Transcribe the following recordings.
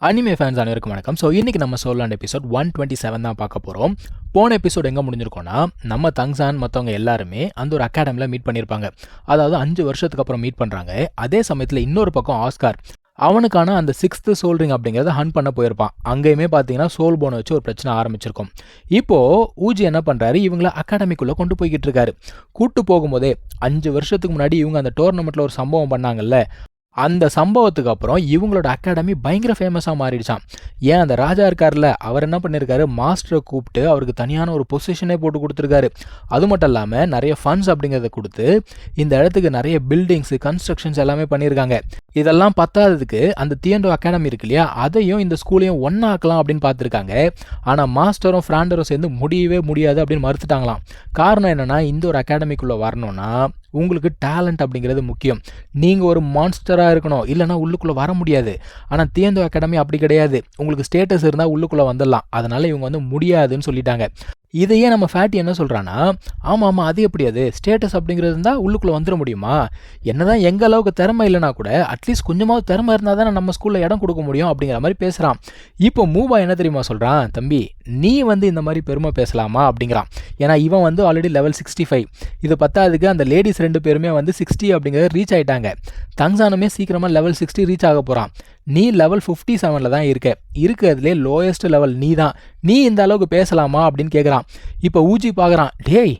Anime fans அனைவருக்கும் வணக்கம். So இன்றைக்கி நம்ம சோலாண்ட் எபிசோட் 127 தான் பார்க்க போகிறோம். போன எபிசோட் எங்கே முடிஞ்சிருக்கோன்னா, நம்ம தங்சான் மற்றவங்க எல்லாருமே அந்த ஒரு அகாடமியில் மீட் பண்ணியிருப்பாங்க. அதாவது 5 வருஷத்துக்கு அப்புறம் மீட் பண்ணுறாங்க. அதே சமயத்தில் இன்னொரு பக்கம் ஆஸ்கார் அவனுக்கான அந்த 6th சோல் ரிங் அப்படிங்கிறத ஹண்ட் பண்ண போயிருப்பான். அங்கேயுமே பார்த்தீங்கன்னா சோல் போனை வச்சு ஒரு பிரச்சனை ஆரம்பிச்சிருக்கும். இப்போது ஊஜி என்ன பண்ணுறாரு, இவங்கள அகாடமிக்குள்ளே கொண்டு போய்கிட்டு இருக்காரு. கூட்டு போகும்போதே 5 வருஷத்துக்கு முன்னாடி இவங்க அந்த டோர்னமெண்ட்டில் ஒரு சம்பவம் பண்ணாங்கல்ல, அந்த சம்பவத்துக்கு அப்புறம் இவங்களோட அகாடமி பயங்கர ஃபேமஸாக மாறிடுச்சான். ஏன் அந்த ராஜா இருக்கார்ல, அவர் என்ன பண்ணியிருக்காரு, மாஸ்டரை கூப்பிட்டு அவருக்கு தனியான ஒரு பொசிஷனே போட்டு கொடுத்துருக்காரு. அது மட்டும் இல்லாமல் நிறைய ஃபண்ட்ஸ் அப்படிங்கிறத கொடுத்து இந்த இடத்துக்கு நிறைய பில்டிங்ஸு கன்ஸ்ட்ரக்ஷன்ஸ் எல்லாமே பண்ணியிருக்காங்க. இதெல்லாம் பத்தாததுக்கு அந்த தியண்டோ அகாடமி இருக்கு இல்லையா, அதையும் இந்த ஸ்கூலையும் ஒன்றாக்கலாம் அப்படின்னு பார்த்துருக்காங்க. ஆனால் மாஸ்டரும் ஃப்ராண்டரும் சேர்ந்து முடியவே முடியாது அப்படின்னு மறுத்துட்டாங்களாம். காரணம் என்னென்னா, இந்த ஒரு அகாடமிக்குள்ளே வரணும்னா உங்களுக்கு டேலண்ட் அப்படிங்கிறது முக்கியம். நீங்கள் ஒரு மான்ஸ்டராக இருக்கணும், இல்லைனா உள்ளுக்குள்ளே வர முடியாது. ஆனால் தியண்டோ அகாடமி அப்படி கிடையாது. உங்களுக்கு ஸ்டேட்டஸ் இருந்தால் உள்ளுக்குள்ளே வந்துடலாம். அதனால் இவங்க வந்து முடியாதுன்னு சொல்லிட்டாங்க. இதையே நம்ம ஃபேட்டி என்ன சொல்கிறான்னா, ஆமாம் அது எப்படி, அது ஸ்டேட்டஸ் அப்படிங்கிறது இருந்தால் உள்ளுக்குள்ளே வந்துட முடியுமா? என்னதான் எங்கள் அளவுக்கு திறமை இல்லைனா கூட அட்லீஸ்ட் கொஞ்சமாவது திறமை இருந்தால் தானே நம்ம ஸ்கூலில் இடம் கொடுக்க முடியும் அப்படிங்கிற மாதிரி பேசுகிறான். இப்போ மூவா என்ன தெரியுமா சொல்கிறான், தம்பி நீ வந்து இந்த மாதிரி பெருமை பேசலாமா அப்படிங்கிறான். ஏன்னா இவன் வந்து ஆல்ரெடி லெவல் 65. இது பத்தாவதுக்கு அந்த லேடிஸ் 2 பேருமே வந்து 60 அப்படிங்கிறத ரீச் ஆகிட்டாங்க. தங்சானுமே சீக்கிரமாக லெவல் 60 ரீச் ஆக போகிறான். நீ லெவல் 57 தான் இருக்கிறதுலே லோயஸ்ட் லெவல் நீ தான். நீ இந்த அளவுக்கு பேசலாமா அப்படின்னு கேட்குறான். இப்போ ஊஜி பார்க்குறான், டேய்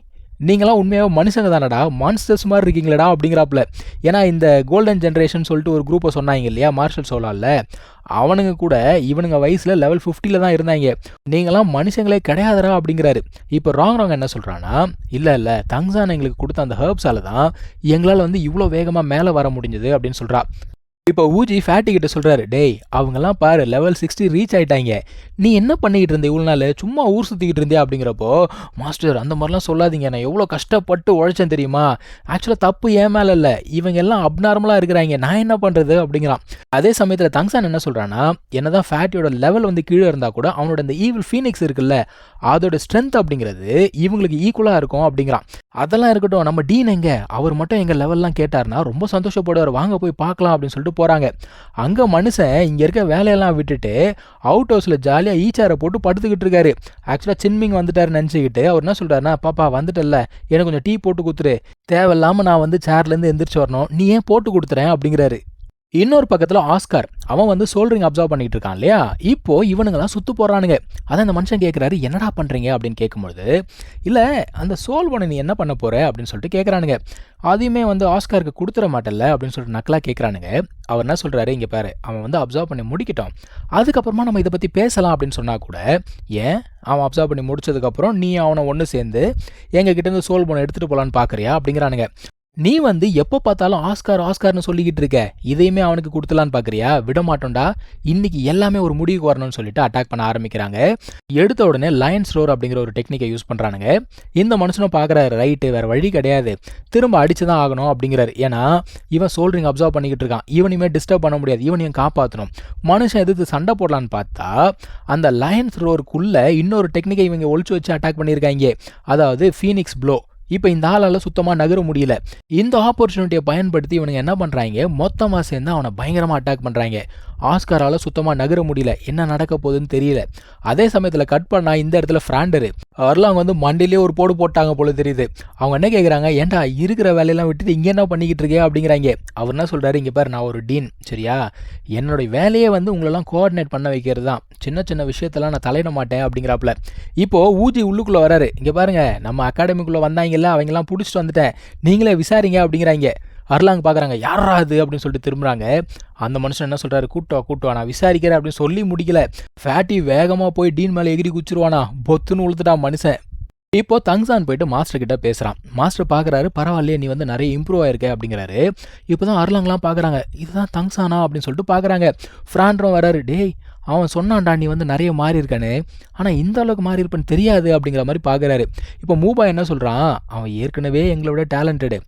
நீங்களாம் உண்மையாக மனுஷங்க தானடா, மான்ஸ்டர்ஸ் மாதிரி இருக்கீங்களடா அப்படிங்கிறாப்புல. ஏன்னா இந்த கோல்டன் ஜென்ரேஷன் சொல்லிட்டு ஒரு குரூப்பை சொன்னாங்க இல்லையா மார்ஷல் சோலாவில், அவனுங்க கூட இவனுங்க வயசில் லெவல் 50 தான் இருந்தாங்க. நீங்களாம் மனுஷங்களே கிடையாதுடா அப்படிங்கிறாரு. இப்போ ராங் என்ன சொல்கிறான்னா, இல்லை தங்சான் எங்களுக்கு கொடுத்த அந்த ஹெர்ப்ஸால் தான் எங்களால் வந்து இவ்வளோ வேகமாக மேலே வர முடிஞ்சது அப்படின்னு சொல்கிறா. இப்போ ஊஜி ஃபேட்டி கிட்ட சொல்கிறாரு, டேய் அவங்கெல்லாம் பாரு லெவல் 60 ரீச் ஆகிட்டாங்க. நீ என்ன பண்ணிக்கிட்டு இருந்தே இவ்வளோ நாள், சும்மா ஊர் சுற்றிக்கிட்டு இருந்தே அப்படிங்கிறப்போ, மாஸ்டர் அந்த மாதிரிலாம் சொல்லாதீங்க, நான் எவ்வளோ கஷ்டப்பட்டு உழைச்சேன் தெரியுமா, ஆக்சுவலாக தப்பு ஏன் மேலே இல்லை, இவங்க எல்லாம் அப்நார்மலாக இருக்கிறாங்க, நான் என்ன பண்ணுறது அப்படிங்கிறான். அதே சமயத்தில் தங்சான் என்ன சொல்கிறான்னா, என்னதான் ஃபேட்டியோட லெவல் வந்து கீழே இருந்தால் கூட அவனோட அந்த ஈவில் ஃபீனிக்ஸ் இருக்குல்ல, அதோட ஸ்ட்ரென்த் அப்படிங்கிறது இவங்களுக்கு ஈக்குவலாக இருக்கும் அப்படிங்கிறான். அதெல்லாம் இருக்கட்டும், நம்ம டீன் எங்கே, அவர் மட்டும் எங்கள் லெவல்லாம் கேட்டார்னா ரொம்ப சந்தோஷப்படுவார், வாங்க போய் பார்க்கலாம் அப்படின்னு சொல்லிட்டு போகிறாங்க. அங்கே மனுஷன் இங்கே இருக்க வேலையெல்லாம் விட்டுட்டு அவுட் ஹவுஸில் ஜாலியாக ஈச்சாரை போட்டு படுத்துக்கிட்டு இருக்காரு. ஆக்சுவலாக சின்மிங் வந்துட்டாரு நினச்சிக்கிட்டு அவர் என்ன சொல்கிறாருன்னா, பாப்பா வந்துட்டல எனக்கு கொஞ்சம் டீ போட்டு கொடுத்துரு, தேவையில்லாமல் நான் வந்து சேர்லேருந்து எந்திரிச்சு வரணும், நீ ஏன் போட்டு கொடுத்துறேன் அப்படிங்கிறாரு. இன்னொரு பக்கத்தில் ஆஸ்கார் அவன் வந்து சோல் ரிங் அப்சர்வ் பண்ணிட்டு இருக்கான் இல்லையா, இப்போ இவனுங்கெல்லாம் சுற்று போகிறானுங்க. அதான் அந்த மனுஷன் கேட்குறாரு, என்னடா பண்ணுறீங்க அப்படின்னு கேட்கும்பொழுது, இல்லை அந்த சோல் போனை நீ என்ன பண்ண போகிற அப்படின்னு சொல்லிட்டு கேட்குறானுங்க. அதையுமே வந்து ஆஸ்காருக்கு கொடுத்துட மாட்டல அப்படின்னு சொல்லிட்டு நக்கலாக கேட்குறானுங்க. அவர் என்ன சொல்கிறாரு, இங்கே பாரு அவன் வந்து அப்சர்வ் பண்ணி முடிக்கிட்டோம், அதுக்கப்புறமா நம்ம இதை பற்றி பேசலாம் அப்படின்னு சொன்னால் கூட, ஏன் அவன் அப்சர்வ் பண்ணி முடிச்சதுக்கப்புறம் நீ அவனை ஒன்று சேர்ந்து எங்ககிட்ட சோல் போனை எடுத்துகிட்டு போகலான்னு பார்க்குறியா அப்படிங்கிறானுங்க. நீ வந்து எப்போ பார்த்தாலும் ஆஸ்கார்னு சொல்லிக்கிட்டு இருக்க, இதையுமே அவனுக்கு கொடுத்துலான்னு பார்க்குறியா, விட மாட்டோம்டா, இன்னைக்கு எல்லாமே ஒரு முடிவுக்கு வரணும்னு சொல்லிட்டு அட்டாக் பண்ண ஆரம்பிக்கிறாங்க. எடுத்த உடனே லயன்ஸ் ரோர் அப்படிங்கிற ஒரு டெக்னிக்கை யூஸ் பண்ணுறானுங்க. இந்த மனுஷனும் பார்க்குறாரு, ரைட்டு வேறு வழி கிடையாது, திரும்ப அடிச்சு தான் ஆகணும் அப்படிங்கிறாரு. ஏன்னா இவன் சோல் ரிங் அப்சர்வ் பண்ணிக்கிட்டு இருக்கான், இவனையுமே டிஸ்டர்ப் பண்ண முடியாது, இவனையும் காப்பாற்றணும். மனுஷன் எதிர்த்து சண்டை போடலான்னு பார்த்தா அந்த லயன்ஸ் ரோருக்குள்ளே இன்னொரு டெக்னிக்கை இவங்க ஒழிச்சு வச்சு அட்டாக் பண்ணியிருக்காங்க, அதாவது ஃபீனிக்ஸ் ப்ளோ. இப்போ இந்த ஆளால் சுத்தமாக நகர முடியல. இந்த ஆப்பர்ச்சுனிட்டியை பயன்படுத்தி இவனுங்க என்ன பண்ணுறாங்க, மொத்தமாக சேர்ந்து அவனை பயங்கரமாக அட்டாக் பண்ணுறாங்க. ஆஸ்காரால் சுத்தமாக நகர முடியல, என்ன நடக்க போகுதுன்னு தெரியல. அதே சமயத்தில் கட் பண்ணால் இந்த இடத்துல ஃப்ராண்டரு அவர்லாம் அவங்க வந்து மண்டிலே ஒரு போடு போட்டாங்க போல தெரியுது. அவங்க என்ன கேட்குறாங்க, ஏன்டா இருக்கிற வேலையெல்லாம் விட்டுட்டு இங்கே என்ன பண்ணிக்கிட்டு இருக்கே அப்படிங்கிறாங்க. அவர் என்ன சொல்கிறாரு, இங்கே பாரு நான் ஒரு டீன் சரியா, என்னுடைய வேலையே வந்து உங்களெல்லாம் கோஆர்டினேட் பண்ண வைக்கிறது தான், சின்ன விஷயத்தெல்லாம் நான் தலையிட மாட்டேன் அப்படிங்கிறாப்புல. இப்போது ஊஜி உள்ளுக்குள்ளே வராரு, இங்கே பாருங்க நம்ம அகாடமிக்குள்ளே வந்தாங்கல்ல அவங்கெல்லாம் பிடிச்சிட்டு வந்துட்டேன், நீங்களே விசாரிங்க அப்படிங்கிறாங்க. அர்லாங் பார்க்குறாங்க, யாரா அது அப்படின்னு சொல்லிட்டு திரும்புகிறாங்க. அந்த மனுஷன் என்ன சொல்கிறாரு, கூட்டுவா நான் விசாரிக்கிறேன் அப்படின்னு சொல்லி முடிக்கல, ஃபேட்டி வேகமாக போய் டீன் மேலே எகிரி குச்சிருவானா, பொத்துன்னு உளுத்துட்டான் மனுஷன். இப்போ தங்சான் போயிட்டு மாஸ்டர் கிட்ட பேசுகிறான். மாஸ்டர் பார்க்குறாரு, பரவாயில்லையே நீ வந்து நிறைய இம்ப்ரூவ் ஆயிருக்க அப்படிங்கிறாரு. இப்போ தான் அர்லாங்லாம் பார்க்குறாங்க, இதுதான் தங்சானா அப்படின்னு சொல்லிட்டு பார்க்குறாங்க. ஃப்ராண்டரும் வராரு, டேய் அவன் சொன்னான்டா நீ வந்து நிறைய மாறி இருக்கானு, ஆனால் இந்த அளவுக்கு மாறி இருப்பேன்னு தெரியாது அப்படிங்கிற மாதிரி பார்க்குறாரு. இப்போ மூபா என்ன சொல்கிறான், அவன் ஏற்கனவே எங்களோட டேலண்டடு,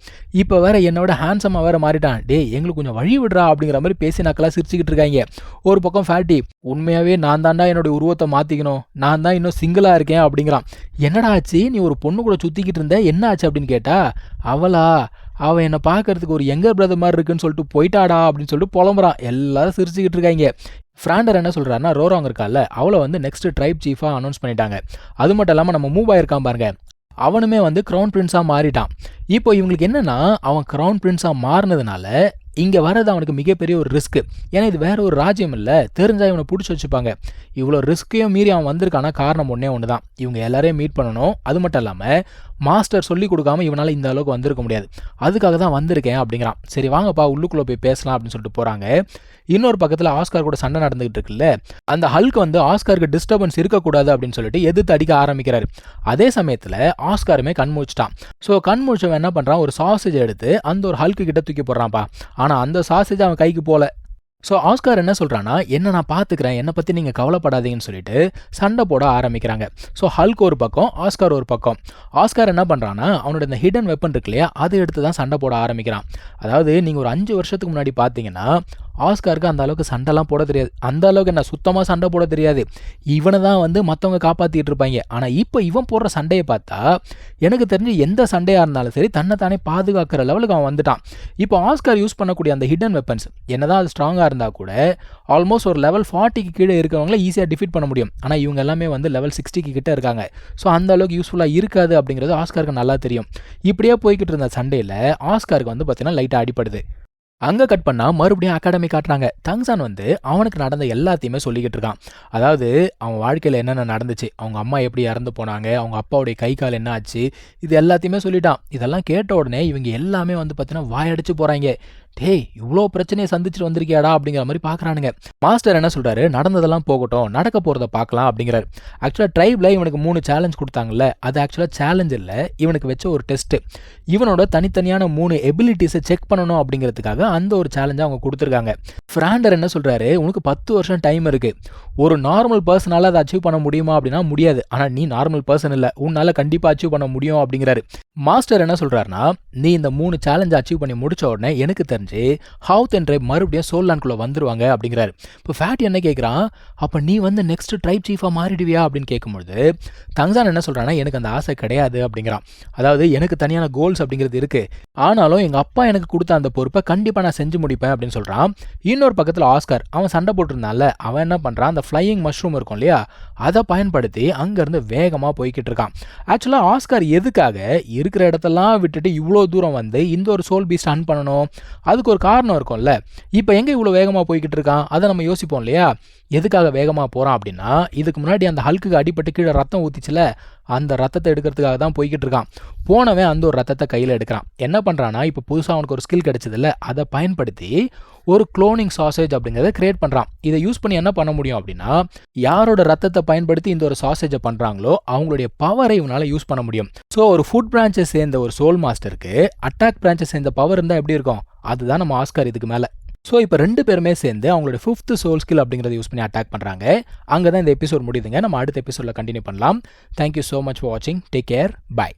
இப்போ வேற என்னோட ஹேண்ட்ஸமாக வேற மாறிட்டான், டே எங்களுக்கு கொஞ்சம் வழி விடுறா அப்படிங்கிற மாதிரி பேசி நாக்கெல்லாம் சிரிச்சுக்கிட்டு இருக்காங்க. ஒரு பக்கம் ஃபேட்டி, உண்மையாகவே நான் தாண்டா என்னுடைய உருவத்தை மாற்றிக்கணும், நான் தான் இன்னும் சிங்கிளாக இருக்கேன் அப்படிங்கிறான். என்னடா ஆச்சு, நீ ஒரு பொண்ணு கூட சுற்றிக்கிட்டு இருந்த, என்ன ஆச்சு அப்படின்னு கேட்டா, அவளா அவன் என்னை பார்க்கறதுக்கு ஒரு யங்கர் பிரதர் மாதிரி இருக்குன்னு சொல்லிட்டு போயிட்டாடா அப்படின்னு சொல்லிட்டு புலம்புறான். எல்லாரும் சிரிச்சுக்கிட்டு இருக்காங்க. ஃப்ராண்டர் என்ன சொல்கிறாருன்னா, ரோராங் இருக்கால, அவளை வந்து நெக்ஸ்ட் ட்ரைப் சீஃபாக அனௌன்ஸ் பண்ணிட்டாங்க. அது மட்டும் இல்லாமல் நம்ம மூவ் ஆயிருக்கான் பாருங்க, அவனுமே வந்து க்ரௌன் பிரின்ஸாக மாறிட்டான். இப்போ இவங்களுக்கு என்னென்னா, அவன் க்ரௌன் பிரின்ஸாக மாறினதுனால இங்கே வர்றது அவனுக்கு மிகப்பெரிய ஒரு ரிஸ்க்கு. ஏன்னா இது வேற ஒரு ராஜ்யம் இல்லை, தெரிஞ்சால் இவனை பிடிச்சி வச்சுப்பாங்க. இவ்வளோ ரிஸ்க்கையும் மீறி அவன் வந்திருக்கானா காரணம் ஒன்றே ஒன்று தான், இவங்க எல்லாரையும் மீட் பண்ணணும். அது மட்டும் இல்லாமல் மாஸ்டர் சொல்லி கொடுக்காம இவனால் இந்த அளவுக்கு வந்திருக்க முடியாது, அதுக்காக தான் வந்திருக்கேன் அப்படிங்கிறான். சரி வாங்கப்பா உள்ளுக்குள்ளே போய் பேசலாம் அப்படின்னு சொல்லிட்டு போகிறாங்க. இன்னொரு பக்கத்தில் ஆஸ்கார் கூட சண்டை நடந்துகிட்டு இருக்குல்ல, அந்த ஹல்க் வந்து ஆஸ்காருக்கு டிஸ்டர்பன்ஸ் இருக்கக்கூடாது அப்படின்னு சொல்லிட்டு எதிர்த்து அடிக்க ஆரம்பிக்கிறாரு. அதே சமயத்தில் ஆஸ்காருமே கண் முழிச்சிட்டான். ஸோ கண் முழிச்சவன் என்ன பண்ணுறான், ஒரு சாசேஜ் எடுத்து அந்த ஒரு ஹல்க்கு கிட்ட தூக்கி போடுறான்ப்பா. ஆனால் அந்த சாசேஜ் அவன் கைக்கு போல. ஸோ ஆஸ்கார் என்ன சொல்கிறான்னா, என்ன நான் பார்த்துக்கிறேன், என்னை பற்றி நீங்கள் கவலைப்படாதீங்கன்னு சொல்லிட்டு சண்டை போட ஆரம்பிக்கிறாங்க. ஸோ ஹல்க் ஒரு பக்கம், ஆஸ்கார் ஒரு பக்கம். ஆஸ்கார் என்ன பண்ணுறான்னா, அவனோட இந்த ஹிடன் வெப்பன் இருக்கு இல்லையா, அதை எடுத்து தான் சண்டை போட ஆரம்பிக்கிறான். அதாவது நீங்கள் ஒரு 5 வருஷத்துக்கு முன்னாடி பார்த்தீங்கன்னா ஆஸ்காருக்கு அந்த அளவுக்கு சண்டைலாம் போட தெரியாது. அந்த அளவுக்கு என்ன சுத்தமாக சண்டை போட தெரியாது. இவனை தான் வந்து மற்றவங்க காப்பாற்றிட்டு இருப்பாங்க. ஆனால் இப்போ இவன் போடுற சண்டையை பார்த்தா எனக்கு தெரிஞ்சு எந்த சண்டையாக இருந்தாலும் சரி தன்னை தானே பாதுகாக்கிற லெவலுக்கு அவன் வந்துட்டான். இப்போ ஆஸ்கார் யூஸ் பண்ணக்கூடிய அந்த ஹிடன் வெப்பன்ஸ் என்னதான் அது ஸ்ட்ராங்காக இருந்தால் கூட ஆல்மோஸ்ட் ஒரு லெவல் 40க்கு கீழே இருக்கிறவங்கள ஈஸியாக டிஃபீட் பண்ண முடியும். ஆனால் இவங்க எல்லாமே வந்து லெவல் 60க்கு கிட்டே இருக்காங்க. ஸோ அந்த அளவுக்கு யூஸ்ஃபுல்லாக இருக்காது அப்படிங்கிறது ஆஸ்காருக்கு நல்லா தெரியும். இப்படியே போய்கிட்டு இருந்த சண்டையில் ஆஸ்காருக்கு வந்து பார்த்தீங்கன்னா லைட்டாக அடிப்படுது. அங்கே கட் பண்ணால் மறுபடியும் அகாடமி காட்டுறாங்க. தங்சான் வந்து அவனுக்கு நடந்த எல்லாத்தையுமே சொல்லிக்கிட்டு இருக்கான். அதாவது அவன் வாழ்க்கையில் என்னென்ன நடந்துச்சு, அவங்க அம்மா எப்படி இறந்து போனாங்க, அவங்க அப்பாவுடைய கை கால் என்ன ஆச்சு, இது எல்லாத்தையுமே சொல்லிட்டான். இதெல்லாம் கேட்ட உடனே இவங்க எல்லாமே வந்து பார்த்தீங்கன்னா வாயடிச்சு போகிறாங்க. டேய் இவ்வளோ பிரச்சனையை சந்திச்சுட்டு வந்திருக்கியாடா அப்படிங்கிற மாதிரி பார்க்குறானுங்க. மாஸ்டர் என்ன சொல்கிறாரு, நடந்ததெல்லாம் போகட்டும், நடக்க போகிறத பார்க்கலாம் அப்படிங்கிறாரு. ஆக்சுவலாக ட்ரைபில் இவனுக்கு 3 சேலஞ்ச் கொடுத்தாங்கல்ல, அது ஆக்சுவலாக சேலஞ்ச் இல்லை, இவனுக்கு வச்ச ஒரு டெஸ்ட்டு. இவனோட தனித்தனியான 3 எபிலிட்டிஸை செக் பண்ணணும் அப்படிங்கிறதுக்காக அந்த ஒரு சேலஞ்சை அவங்க கொடுத்துருக்காங்க. ஃப்ராண்டர் என்ன சொல்கிறாரு, உனக்கு 10 வருஷம் டைம் இருக்குது, ஒரு நார்மல் பர்சனால் அதை அச்சீவ் பண்ண முடியுமா அப்படின்னா முடியாது, ஆனால் நீ நார்மல் பர்சன் இல்லை, உன்னால் கண்டிப்பாக அச்சீவ் பண்ண முடியும் அப்படிங்கிறாரு. மாஸ்டர் என்ன சொல்கிறாருன்னா, நீ இந்த 3 சேலஞ்சை அச்சீவ் பண்ணி முடிச்ச உடனே எனக்கு தெரிஞ்சு ஹவுத் அண்ட் ட்ரைப் மறுபடியும் சோல்லான்குள்ளே வந்துருவாங்க அப்படிங்கிறாரு. இப்போ ஃபேட் என்ன கேட்குறான், அப்போ நீ வந்து நெக்ஸ்ட் ட்ரைப் சீஃபாக மாறிடுவியா அப்படின்னு கேட்கும்பொழுது தங்சான் என்ன சொல்கிறான்னா, எனக்கு அந்த ஆசை கிடையாது அப்படிங்கிறான். அதாவது எனக்கு தனியான கோல்ஸ் அப்படிங்கிறது இருக்குது, ஆனாலும் எங்கள் அப்பா எனக்கு கொடுத்த அந்த பொறுப்பை கண்டிப்பாக நான் செஞ்சு முடிப்பேன் அப்படின்னு சொல்கிறான். இன்னொரு பக்கத்தில் ஆஸ்கார் அவன் சண்டை போட்டிருந்தான்ல, அவன் என்ன பண்ணுறான், அந்த ஃப்ளையிங் மஷ்ரூம் இருக்கும் இல்லையா, அதை பயன்படுத்தி அங்கேருந்து வேகமாக போய்கிட்டு இருக்கான். ஆக்சுவலாக ஆஸ்கார் எதுக்காக இருக்கிற இடத்தெல்லாம் விட்டுட்டு இவ்வளோ தூரம் வந்து இந்த ஒரு சோல் பீஸ்ட் ஹண்ட் பண்ணணும், அதுக்கு ஒரு காரணம் இருக்கும்ல. இப்போ எங்கே இவ்வளோ வேகமாக போய்கிட்டு இருக்கான், அதை நம்ம யோசிப்போம் இல்லையா. எதுக்காக வேகமாக போகிறான் அப்படின்னா, இதுக்கு முன்னாடி அந்த ஹல்க்கு அடிபட்டு கீழே ரத்தம் ஊற்றிச்சுல, அந்த ரத்தத்தை எடுக்கிறதுக்காக தான் போய்கிட்டு இருக்கான். போனவன் அந்த ஒரு ரத்தத்தை கையில் எடுக்கிறான். என்ன பண்ணுறான்னா, இப்போ புதுசாக அவனுக்கு ஒரு ஸ்கில் கிடைச்சதில்ல, அதை பயன்படுத்தி ஒரு குளோனிங் சாசேஜ் அப்படிங்கிறத கிரியேட் பண்ணுறான். இதை யூஸ் பண்ணி என்ன பண்ண முடியும் அப்படின்னா, யாரோட ரத்தத்தை பயன்படுத்தி இந்த ஒரு சாசேஜை பண்ணுறாங்களோ அவங்களுடைய பவரை இவனால் யூஸ் பண்ண முடியும். ஸோ ஒரு ஃபுட் பிரான்ச்சை சேர்ந்த ஒரு சோல் மாஸ்டருக்கு அட்டாக் பிரான்ச்சை சேர்ந்த பவர் இருந்தால் எப்படி இருக்கும், அதுதான் நம்ம ஆஸ்கார் இதுக்கு மேலே. ஸோ இப்போ 2 பேருமே சேர்ந்து அவங்களோட 5th சோல் ஸ்கில் அப்படிங்கிறத யூஸ் பண்ணி அட்டாக் பண்ணுறாங்க. அங்கே தான் இந்த எபிசோட் முடியுதுங்க. நம்ம அடுத்த எபிசோடில் கண்டினியூ பண்ணலாம். தேங்க்யூ ஸோ மச் ஃபார் வாட்சிங். Take care. பை.